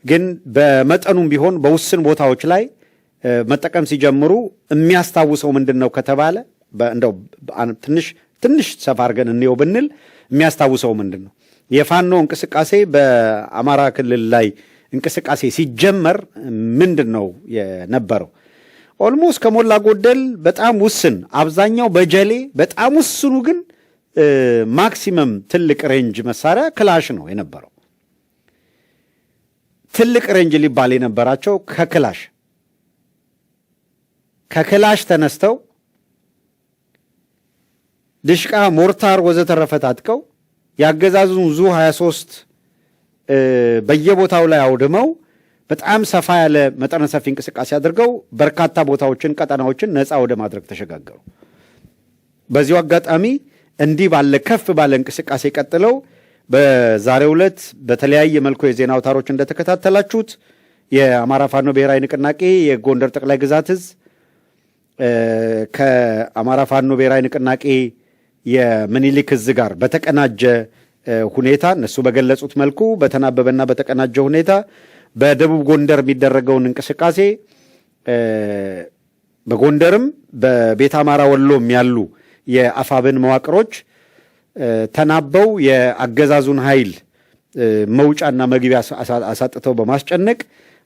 ግን በመጠኑም ቢሆን በውስን ቦታዎች ላይ መጠቀም ሲጀምሩ የሚያስታውሰው ምንድነው ከተባለ እንደው ትንሽ ሰፋ አድርገን እንየው ብንል የሚያስታውሰው ምንድነው የፋኖ እንቅስቃሴ በአማራ ክልል ላይ እንቅስቃሴ ሲጀመር ምንድነው የነበረው? ኦልሞስት ከሞላ ጎደል በጣም ውስን አብዛኛው በጀሌ በጣም ውስኑ ግን ማክሲመም ትልቅ ሬንጅ መሳሪያ ክላሽ ነው የነበረው። ትልቅ ሬንጅ ሊባል የነበራቸው ከክላሽ ተነስተው ድሽቃ፣ ሞርታር ወዘተረፈ ታጥቀው ያገዛዙን ዙ 23 በየቦታው ላይ አውድመው በጣም ሰፋ ያለ መጠነ ሰፊ እንቅስቃሴ አድርገው በርካታ ቦታዎችን ቀጠናዎችን ነፃ ወደ ማድረግ ተሸጋገሩ። በዚሁ አጋጣሚ እንዲህ ባለ ከፍ ባለ እንቅስቃሴ ቀጥለው በዛሬው ዕለት በተለያየ መልኩ የዜና አውታሮች እንደተከታተላችሁት የአማራ ፋኖ ብሔራዊ ንቅናቄ የጎንደር ጠቅላይ ግዛት እዝ ከአማራ ፋኖ ብሔራዊ ንቅናቄ የምኒልክ እዝ ጋር በተቀናጀ ሁኔታ እነሱ በገለጹት መልኩ በተናበበና በተቀናጀ ሁኔታ በደቡብ ጎንደር የሚደረገውን እንቅስቃሴ በጎንደርም በቤተ አማራ ወሎም ያሉ የአፋብን መዋቅሮች ተናበው የአገዛዙን ኃይል መውጫና መግቢያ አሳጥተው በማስጨነቅ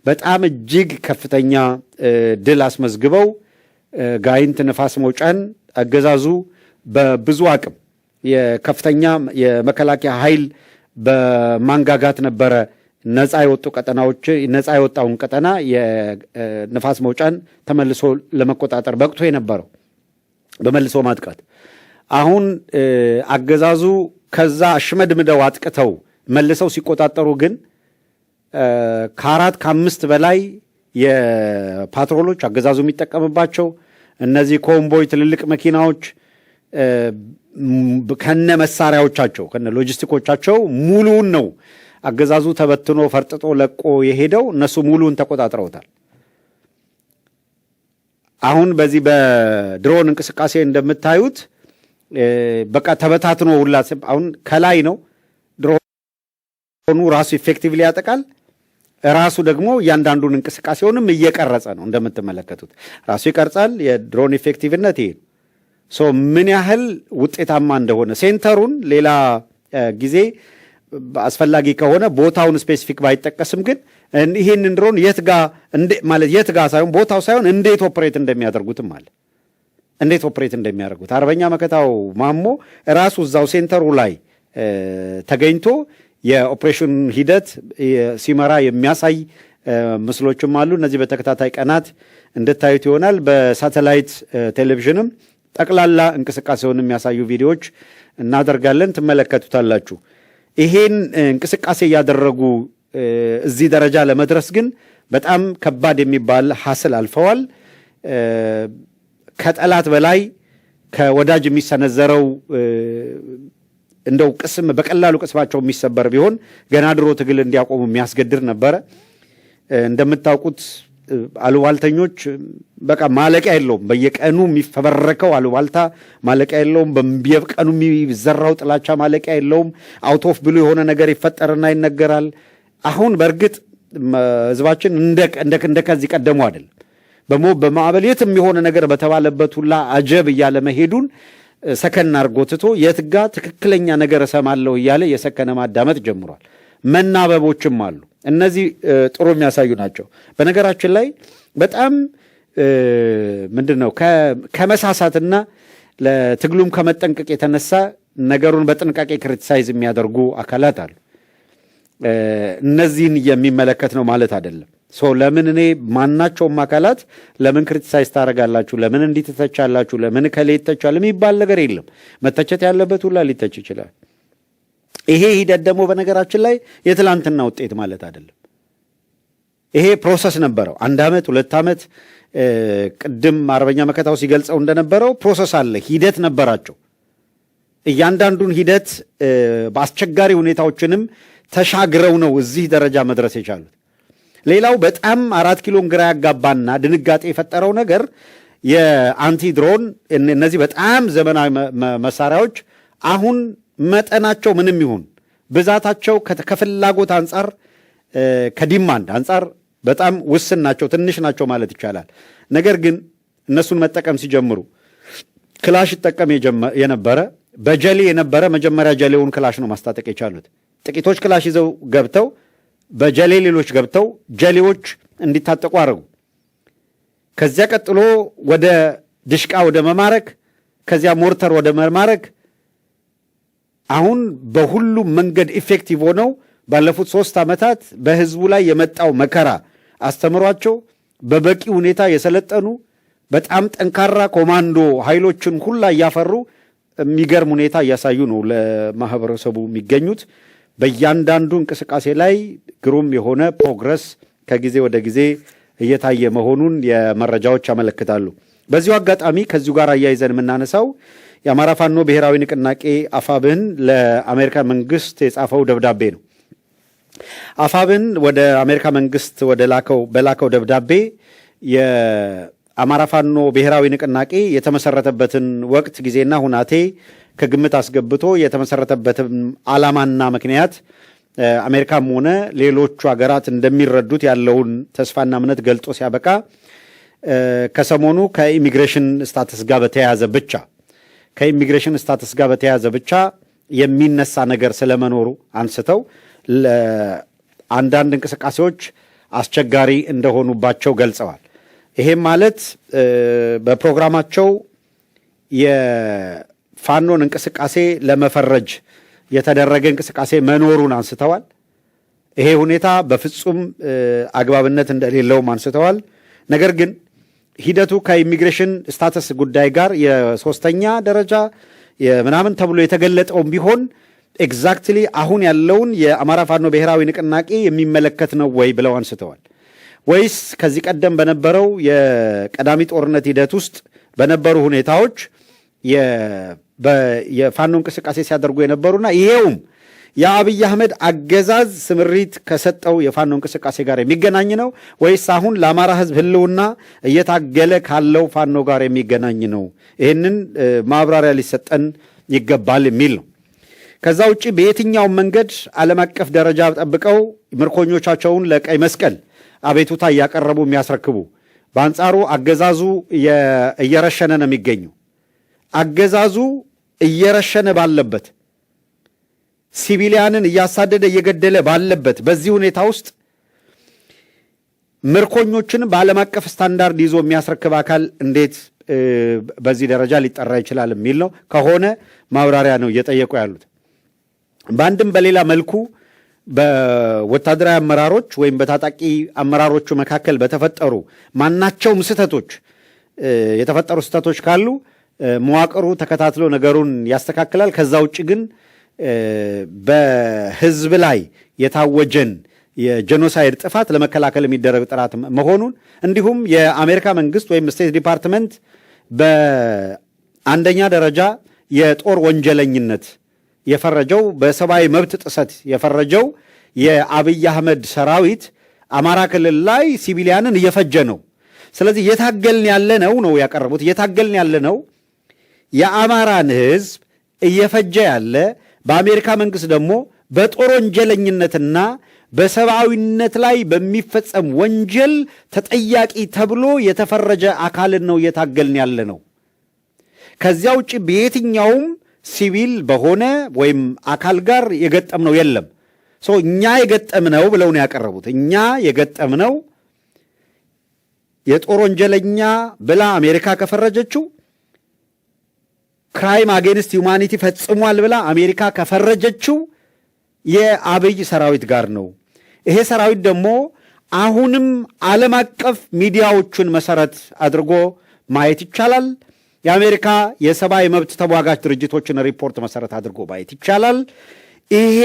በጣም እጅግ ከፍተኛ ድል አስመዝግበው ጋይንት ነፋስ መውጫን አገዛዙ በብዙ አቅም የከፍተኛ የመከላከያ ኃይል በማንጋጋት ነበረ ነፃ የወጡ ቀጠናዎች ነፃ የወጣውን ቀጠና የነፋስ መውጫን ተመልሶ ለመቆጣጠር በቅቶ የነበረው በመልሶ ማጥቃት። አሁን አገዛዙ ከዛ አሽመድምደው አጥቅተው መልሰው ሲቆጣጠሩ ግን ከ4-5 በላይ የፓትሮሎች አገዛዙ የሚጠቀምባቸው እነዚህ ኮምቦይ ትልልቅ መኪናዎች ከነ መሳሪያዎቻቸው ከነ ሎጂስቲኮቻቸው ሙሉውን ነው አገዛዙ ተበትኖ ፈርጥጦ ለቆ የሄደው። እነሱ ሙሉውን ተቆጣጥረውታል። አሁን በዚህ በድሮን እንቅስቃሴ እንደምታዩት በቃ ተበታትኖ ሁላ አሁን ከላይ ነው ድሮኑ ራሱ ኢፌክቲቭሊ ያጠቃል። ራሱ ደግሞ እያንዳንዱን እንቅስቃሴውንም እየቀረጸ ነው እንደምትመለከቱት ራሱ ይቀርጻል። የድሮን ኢፌክቲቭነት ይሄ ምን ያህል ውጤታማ እንደሆነ ሴንተሩን ሌላ ጊዜ አስፈላጊ ከሆነ ቦታውን ስፔሲፊክ ባይጠቀስም ግን ይሄንን ድሮን የት ጋ ሳይሆን ቦታው ሳይሆን እንዴት ኦፕሬት እንደሚያደርጉትም አለ። እንዴት ኦፕሬት እንደሚያደርጉት አርበኛ መከታው ማሞ ራሱ እዛው ሴንተሩ ላይ ተገኝቶ የኦፕሬሽን ሂደት ሲመራ የሚያሳይ ምስሎችም አሉ። እነዚህ በተከታታይ ቀናት እንድታዩት ይሆናል። በሳተላይት ቴሌቪዥንም ጠቅላላ እንቅስቃሴውን የሚያሳዩ ቪዲዮዎች እናደርጋለን፣ ትመለከቱታላችሁ። ይሄን እንቅስቃሴ እያደረጉ እዚህ ደረጃ ለመድረስ ግን በጣም ከባድ የሚባል ሐስል አልፈዋል። ከጠላት በላይ ከወዳጅ የሚሰነዘረው እንደው ቅስም በቀላሉ ቅስማቸው የሚሰበር ቢሆን ገና ድሮ ትግል እንዲያቆሙ የሚያስገድር ነበረ። እንደምታውቁት አሉባልተኞች በቃ ማለቂያ የለውም። በየቀኑ የሚፈበረከው አሉባልታ ማለቂያ የለውም። በየቀኑ የሚዘራው ጥላቻ ማለቂያ የለውም። አውት ኦፍ ብሉ የሆነ ነገር ይፈጠርና ይነገራል። አሁን በእርግጥ ህዝባችን እንደ ከዚህ ቀደሙ አይደለም። በማዕበል የትም የሆነ ነገር በተባለበት ሁላ አጀብ እያለ መሄዱን ሰከን አድርጎ ትቶ የትጋ ትክክለኛ ነገር እሰማለሁ እያለ የሰከነ ማዳመጥ ጀምሯል። መናበቦችም አሉ። እነዚህ ጥሩ የሚያሳዩ ናቸው። በነገራችን ላይ በጣም ምንድነው ከመሳሳትና ለትግሉም ከመጠንቀቅ የተነሳ ነገሩን በጥንቃቄ ክሪቲሳይዝ የሚያደርጉ አካላት አሉ። እነዚህን የሚመለከት ነው ማለት አይደለም። ለምን እኔ ማናቸውም አካላት ለምን ክሪቲሳይዝ ታደርጋላችሁ፣ ለምን እንዲህ ትተቻላችሁ፣ ለምን ከሌ ይተቻል የሚባል ነገር የለም። መተቸት ያለበት ሁላ ሊተች ይችላል። ይሄ ሂደት ደግሞ በነገራችን ላይ የትላንትና ውጤት ማለት አይደለም። ይሄ ፕሮሰስ ነበረው። 1 ዓመት 2 ዓመት ቅድም አርበኛ መከታው ሲገልጸው እንደነበረው ፕሮሰስ አለ፣ ሂደት ነበራቸው። እያንዳንዱን ሂደት በአስቸጋሪ ሁኔታዎችንም ተሻግረው ነው እዚህ ደረጃ መድረስ የቻሉት። ሌላው በጣም 4 ኪሎን ግራ ያጋባና ድንጋጤ የፈጠረው ነገር የአንቲ ድሮን እነዚህ በጣም ዘመናዊ መሳሪያዎች አሁን መጠናቸው ምንም ይሁን ብዛታቸው ከፍላጎት አንጻር ከዲማንድ አንጻር በጣም ውስን ናቸው፣ ትንሽ ናቸው ማለት ይቻላል። ነገር ግን እነሱን መጠቀም ሲጀምሩ ክላሽ ይጠቀም የነበረ በጀሌ የነበረ መጀመሪያ ጀሌውን ክላሽ ነው ማስታጠቅ የቻሉት። ጥቂቶች ክላሽ ይዘው ገብተው በጀሌ ሌሎች ገብተው ጀሌዎች እንዲታጠቁ አረጉ። ከዚያ ቀጥሎ ወደ ድሽቃ ወደ መማረክ፣ ከዚያ ሞርተር ወደ መማረክ፣ አሁን በሁሉም መንገድ ኢፌክቲቭ ሆነው ባለፉት 3 ዓመታት በህዝቡ ላይ የመጣው መከራ አስተምሯቸው በበቂ ሁኔታ የሰለጠኑ በጣም ጠንካራ ኮማንዶ ኃይሎችን ሁላ እያፈሩ የሚገርም ሁኔታ እያሳዩ ነው ለማህበረሰቡ የሚገኙት። በእያንዳንዱ እንቅስቃሴ ላይ ግሩም የሆነ ፕሮግረስ ከጊዜ ወደ ጊዜ እየታየ መሆኑን የመረጃዎች ያመለክታሉ። በዚሁ አጋጣሚ ከዚሁ ጋር አያይዘን የምናነሳው የአማራ ፋኖ ብሔራዊ ንቅናቄ አፋብህን ለአሜሪካ መንግስት የጻፈው ደብዳቤ ነው። አፋብህን ወደ አሜሪካ መንግስት በላከው ደብዳቤ የአማራ ፋኖ ብሔራዊ ንቅናቄ የተመሰረተበትን ወቅት ጊዜና ሁናቴ ከግምት አስገብቶ የተመሰረተበትን ዓላማና ምክንያት አሜሪካም ሆነ ሌሎቹ ሀገራት እንደሚረዱት ያለውን ተስፋና እምነት ገልጾ ሲያበቃ ከሰሞኑ ከኢሚግሬሽን ስታተስ ጋር በተያያዘ ብቻ የሚነሳ ነገር ስለመኖሩ አንስተው አንዳንድ እንቅስቃሴዎች አስቸጋሪ እንደሆኑባቸው ገልጸዋል። ይሄም ማለት በፕሮግራማቸው የፋኖን እንቅስቃሴ ለመፈረጅ የተደረገ እንቅስቃሴ መኖሩን አንስተዋል። ይሄ ሁኔታ በፍጹም አግባብነት እንደሌለውም አንስተዋል። ነገር ግን ሂደቱ ከኢሚግሬሽን ስታተስ ጉዳይ ጋር የሶስተኛ ደረጃ ምናምን ተብሎ የተገለጠውም ቢሆን ኤግዛክትሊ አሁን ያለውን የአማራ ፋኖ ብሔራዊ ንቅናቄ የሚመለከት ነው ወይ ብለው አንስተዋል። ወይስ ከዚህ ቀደም በነበረው የቀዳሚ ጦርነት ሂደት ውስጥ በነበሩ ሁኔታዎች የፋኖ እንቅስቃሴ ሲያደርጉ የነበሩና ይሄውም የአብይ አህመድ አገዛዝ ስምሪት ከሰጠው የፋኖ እንቅስቃሴ ጋር የሚገናኝ ነው ወይስ አሁን ለአማራ ሕዝብ ህልውና እየታገለ ካለው ፋኖ ጋር የሚገናኝ ነው? ይህንን ማብራሪያ ሊሰጠን ይገባል የሚል ነው። ከዛ ውጭ በየትኛውም መንገድ ዓለም አቀፍ ደረጃ ጠብቀው ምርኮኞቻቸውን ለቀይ መስቀል አቤቱታ እያቀረቡ የሚያስረክቡ፣ በአንጻሩ አገዛዙ እየረሸነ ነው የሚገኘው። አገዛዙ እየረሸነ ባለበት፣ ሲቪሊያንን እያሳደደ እየገደለ ባለበት በዚህ ሁኔታ ውስጥ ምርኮኞችን በዓለም አቀፍ ስታንዳርድ ይዞ የሚያስረክብ አካል እንዴት በዚህ ደረጃ ሊጠራ ይችላል የሚል ነው። ከሆነ ማብራሪያ ነው እየጠየቁ ያሉት። በአንድም በሌላ መልኩ በወታደራዊ አመራሮች ወይም በታጣቂ አመራሮቹ መካከል በተፈጠሩ ማናቸውም የተፈጠሩ ስህተቶች ካሉ መዋቅሩ ተከታትሎ ነገሩን ያስተካክላል። ከዛ ውጭ ግን በህዝብ ላይ የታወጀን የጄኖሳይድ ጥፋት ለመከላከል የሚደረግ ጥረት መሆኑን እንዲሁም የአሜሪካ መንግስት ወይም ስቴት ዲፓርትመንት በአንደኛ ደረጃ የጦር ወንጀለኝነት የፈረጀው በሰብአዊ መብት ጥሰት የፈረጀው የአብይ አህመድ ሰራዊት አማራ ክልል ላይ ሲቪሊያንን እየፈጀ ነው። ስለዚህ እየታገልን ያለነው ነው ያቀረቡት። እየታገልን ያለነው የአማራን ህዝብ እየፈጀ ያለ በአሜሪካ መንግስት ደግሞ በጦር ወንጀለኝነትና በሰብአዊነት ላይ በሚፈጸም ወንጀል ተጠያቂ ተብሎ የተፈረጀ አካልን ነው እየታገልን ያለ ነው። ከዚያ ውጭ በየትኛውም ሲቪል በሆነ ወይም አካል ጋር የገጠምነው የለም። እኛ የገጠምነው ብለው ነው ያቀረቡት። እኛ የገጠምነው የጦር ወንጀለኛ ብላ አሜሪካ ከፈረጀችው ክራይም አጌንስት ሁማኒቲ ፈጽሟል ብላ አሜሪካ ከፈረጀችው የአብይ ሰራዊት ጋር ነው። ይሄ ሰራዊት ደግሞ አሁንም ዓለም አቀፍ ሚዲያዎቹን መሰረት አድርጎ ማየት ይቻላል። የአሜሪካ የሰብአዊ መብት ተሟጋች ድርጅቶችን ሪፖርት መሰረት አድርጎ ማየት ይቻላል። ይሄ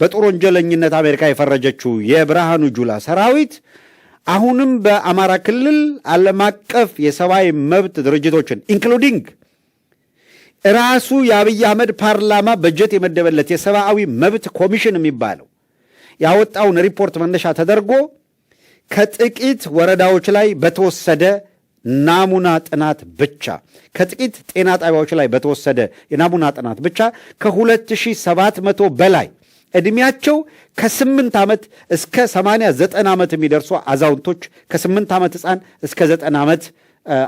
በጦር ወንጀለኝነት አሜሪካ የፈረጀችው የብርሃኑ ጁላ ሰራዊት አሁንም በአማራ ክልል ዓለም አቀፍ የሰብአዊ መብት ድርጅቶችን ኢንክሉዲንግ ራሱ የአብይ አህመድ ፓርላማ በጀት የመደበለት የሰብአዊ መብት ኮሚሽን የሚባለው ያወጣውን ሪፖርት መነሻ ተደርጎ ከጥቂት ወረዳዎች ላይ በተወሰደ ናሙና ጥናት ብቻ ከጥቂት ጤና ጣቢያዎች ላይ በተወሰደ የናሙና ጥናት ብቻ ከ2700 በላይ ዕድሜያቸው ከ8 ዓመት እስከ 80-90 ዓመት የሚደርሱ አዛውንቶች ከ8 ዓመት ሕፃን እስከ 90 ዓመት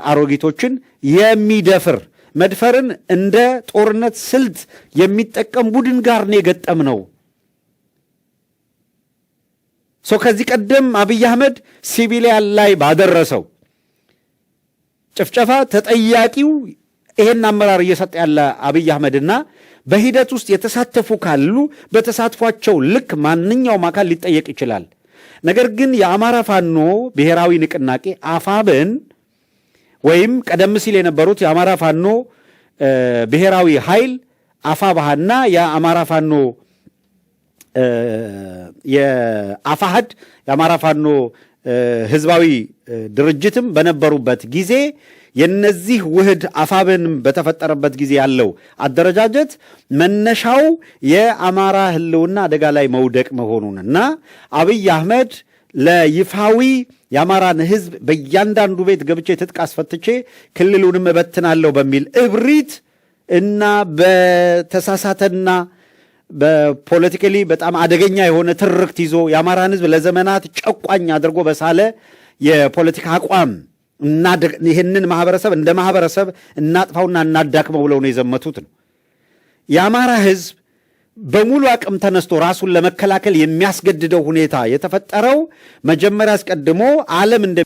አሮጊቶችን የሚደፍር መድፈርን እንደ ጦርነት ስልት የሚጠቀም ቡድን ጋር ነው የገጠምነው። ከዚህ ቀደም አብይ አህመድ ሲቪሊያን ላይ ባደረሰው ጭፍጨፋ ተጠያቂው ይሄን አመራር እየሰጠ ያለ አብይ አህመድና በሂደት ውስጥ የተሳተፉ ካሉ በተሳትፏቸው ልክ ማንኛውም አካል ሊጠየቅ ይችላል። ነገር ግን የአማራ ፋኖ ብሔራዊ ንቅናቄ አፋብን ወይም ቀደም ሲል የነበሩት የአማራ ፋኖ ብሔራዊ ኃይል አፋብሃና የአማራ ፋኖ የአፋሕድ የአማራ ፋኖ ህዝባዊ ድርጅትም በነበሩበት ጊዜ የነዚህ ውህድ አፋብን በተፈጠረበት ጊዜ ያለው አደረጃጀት መነሻው የአማራ ህልውና አደጋ ላይ መውደቅ መሆኑንና አብይ አህመድ ለይፋዊ የአማራን ህዝብ በእያንዳንዱ ቤት ገብቼ ትጥቅ አስፈትቼ ክልሉንም እበትናለሁ በሚል እብሪት እና በተሳሳተና በፖለቲካሊ በጣም አደገኛ የሆነ ትርክት ይዞ የአማራን ህዝብ ለዘመናት ጨቋኝ አድርጎ በሳለ የፖለቲካ አቋም ይህንን ማህበረሰብ እንደ ማህበረሰብ እናጥፋውና እናዳክመው ብለው ነው የዘመቱት ነው። የአማራ ህዝብ በሙሉ አቅም ተነስቶ ራሱን ለመከላከል የሚያስገድደው ሁኔታ የተፈጠረው መጀመሪያ አስቀድሞ ዓለም